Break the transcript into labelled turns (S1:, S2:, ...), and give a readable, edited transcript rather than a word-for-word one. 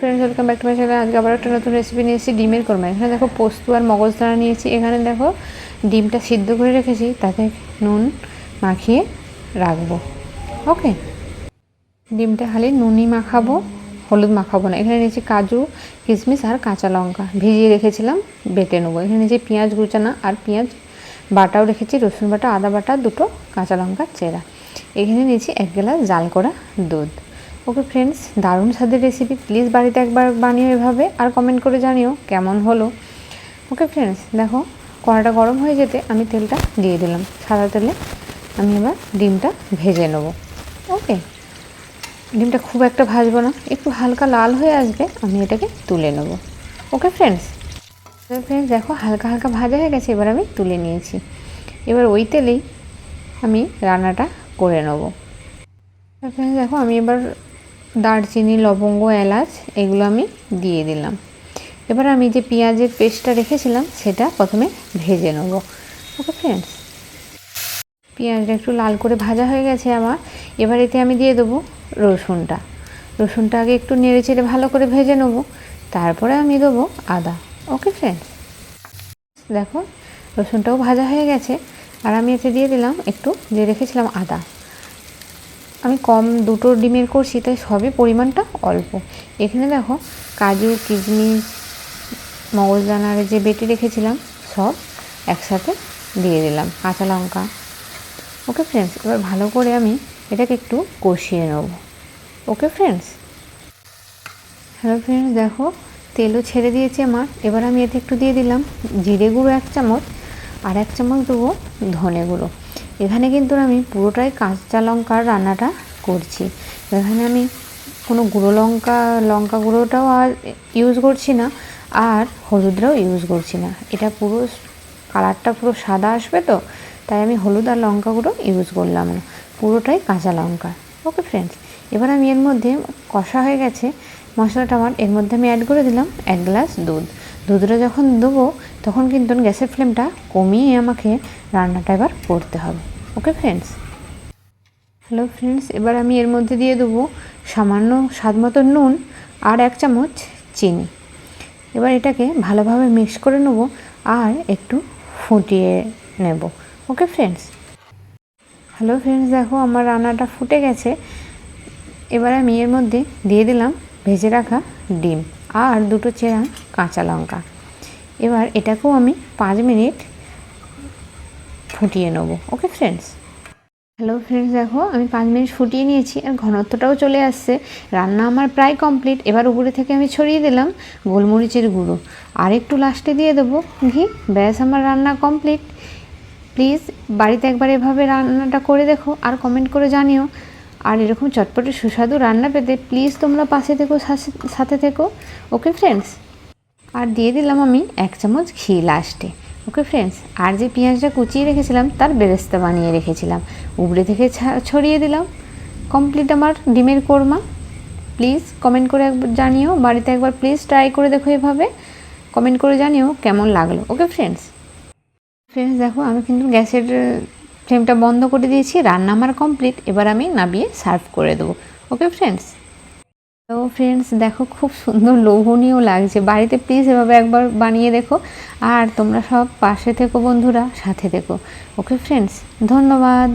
S1: Friends, welcome back to my channel. আজকে আবার একটা নতুন রেসিপি নিয়ে এসেছি ডিমের কোরমা। এখানে দেখো পোস্ত আর মগজদানা নিয়েছি। এখানে দেখো ডিমটা সিদ্ধ করে রেখেছি, তাতে নুন মাখিয়ে রাখবো। ওকে, ডিমটা খালি নুনই মাখাবো, হলুদ মাখাবো না। এখানে নিয়েছি কাজু, কিশমিশ আর কাঁচা লঙ্কা ভিজিয়ে রেখেছিলাম, বেটে নেবো। এখানে নিয়েছি পেঁয়াজ কুচানো আর পেঁয়াজ বাটাও রেখেছি, রসুন বাটা, আদা বাটা, দুটো কাঁচা লঙ্কা চেরা। এখানে নিয়েছি 1 গ্লাস জাল করা দুধ। ওকে ফ্রেন্ডস, দারুণ স্বাদের রেসিপি। প্লিজ বাড়িতে একবার বানিও এভাবে, আর কমেন্ট করে জানিও কেমন হলো। ওকে ফ্রেন্ডস, দেখো কড়াটা গরম হয়ে যেতে আমি তেলটা দিয়ে দিলাম। সাদা তেলে আমি এবার ডিমটা ভেজে নেব। ওকে, ডিমটা খুব একটা ভাজবো না, একটু হালকা লাল হয়ে আসবে, আমি এটাকে তুলে নেব। ওকে ফ্রেন্ডস, দেখো হালকা হালকা ভাজা হয়ে গেছে, এবার আমি তুলে নিয়েছি। এবার ওই তেলেই আমি রান্নাটা করে নেব। ফ্রেন্ডস দেখো, আমি এবার দারচিনি, লবঙ্গ, এলাচ এগুলো আমি দিয়ে দিলাম। এবার আমি যে পেঁয়াজের পেস্টটা রেখেছিলাম সেটা প্রথমে ভেজে নেব। ওকে ফ্রেন্ডস, পেঁয়াজটা একটু লাল করে ভাজা হয়ে গেছে আমার। এবার এতে আমি দিয়ে দেবো রসুনটা। রসুনটা আগে একটু নেড়ে চেড়ে ভালো করে ভেজে নেব, তারপরে আমি দেবো আদা। ওকে ফ্রেন্ডস, দেখো রসুনটাও ভাজা হয়ে গেছে, আর আমি এতে দিয়ে দিলাম একটু যে রেখেছিলাম আদা। আমি কম দুটো ডিমের করছি, তাই সবই পরিমাণটা অল্প। এখানে দেখো কাজু, কিশমিশ, মগজদানার যে বেটে রেখেছিলাম সব একসাথে দিয়ে দিলাম, কাঁচা লঙ্কা। ওকে ফ্রেন্ডস, এবার ভালো করে আমি এটাকে একটু কষিয়ে নেব। ওকে ফ্রেন্ডস, হ্যালো ফ্রেন্ডস, দেখো তেলও ছেড়ে দিয়েছে আমার। এবার আমি এতে একটু দিয়ে দিলাম জিরে গুঁড়ো 1 চামচ, আর 1 চামচ দেবো ধনে গুঁড়ো। এখানে কিন্তু আমি পুরোটাই কাঁচা লঙ্কার রান্নাটা করছি। এখানে আমি কোনো গুঁড়ো লঙ্কা গুঁড়োটাও আর ইউজ করছি না, আর হলুদটাও ইউজ করছি না। এটা পুরো কালারটা পুরো সাদা আসবে, তো তাই আমি হলুদ আর লঙ্কা গুঁড়ো ইউজ করলাম না, পুরোটাই কাঁচা লঙ্কা। ওকে ফ্রেন্ডস, এবার আমি এর মধ্যে কষা হয়ে গেছে মশলাটা আমার, এর মধ্যে আমি অ্যাড করে দিলাম 1 গ্লাস দুধ। দুধটা যখন দেবো তখন কিন্তু গ্যাসের ফ্লেমটা কমিয়ে আমাকে রান্নাটা এবার করতে হবে। ওকে ফ্রেন্ডস, হ্যালো ফ্রেন্ডস, এবার আমি এর মধ্যে দিয়ে দেবো সামান্য স্বাদ মতো নুন আর 1 চামচ চিনি। এবার এটাকে ভালোভাবে মিক্স করে নেব আর একটু ফুটিয়ে নেব। ওকে ফ্রেন্ডস, হ্যালো ফ্রেন্ডস, দেখো আমার রান্নাটা ফুটে গেছে। এবার আমি এর মধ্যে দিয়ে দিলাম ভেজে রাখা ডিম আর দুটো চেরা কাঁচা লঙ্কা। এবার এটাকেও আমি 5 মিনিট ফুটিয়ে নেব। ওকে ফ্রেন্ডস, হ্যালো ফ্রেন্ডস, দেখো আমি 5 মিনিট ফুটিয়ে নিয়েছি, আর ঘনত্বটাও চলে আসছে। রান্না আমার প্রায় কমপ্লিট। এবার উপরে থেকে আমি ছড়িয়ে দিলাম গোলমরিচের গুঁড়ো, আর একটু লাস্টে দিয়ে দেবো ঘি। ব্যাস, আমার রান্না কমপ্লিট। প্লিজ বাড়িতে একবার এভাবে রান্নাটা করে দেখো, আর কমেন্ট করে জানিও। আর এরকম চটপটে সুস্বাদু রান্না পেতে প্লিজ তোমরা পাশে থেকো, সাথে থেকো। ওকে ফ্রেন্ডস, আর দিয়ে দিলাম আমি 1 চামচ ঘি লাস্টে। ওকে ফ্রেন্ডস, আর যে পেঁয়াজটা কুচিয়ে রেখেছিলাম তার বেরেস্তা বানিয়ে রেখেছিলাম, উপরে থেকে ছড়িয়ে দিলাম। কমপ্লিট আমার ডিমের কোরমা। প্লিজ কমেন্ট করে একবার জানিও, বাড়িতে একবার প্লিজ ট্রাই করে দেখো এভাবে, কমেন্ট করে জানিও কেমন লাগলো। ওকে ফ্রেন্ডস, দেখো আমি কিন্তু গ্যাসের ফ্লেমটা বন্ধ করে দিয়েছি, রান্না আমার কমপ্লিট। এবার আমি নামিয়ে সার্ভ করে দেবো। ওকে ফ্রেন্ডস, তো ফ্রেন্ডস দেখো খুব সুন্দর লোভনীয় লাগছে। বাড়িতে প্লিজ এভাবে একবার বানিয়ে দেখো, আর তোমরা সব পাশে থেকো বন্ধুরা, সাথে থেকো। ওকে ফ্রেন্ডস, ধন্যবাদ।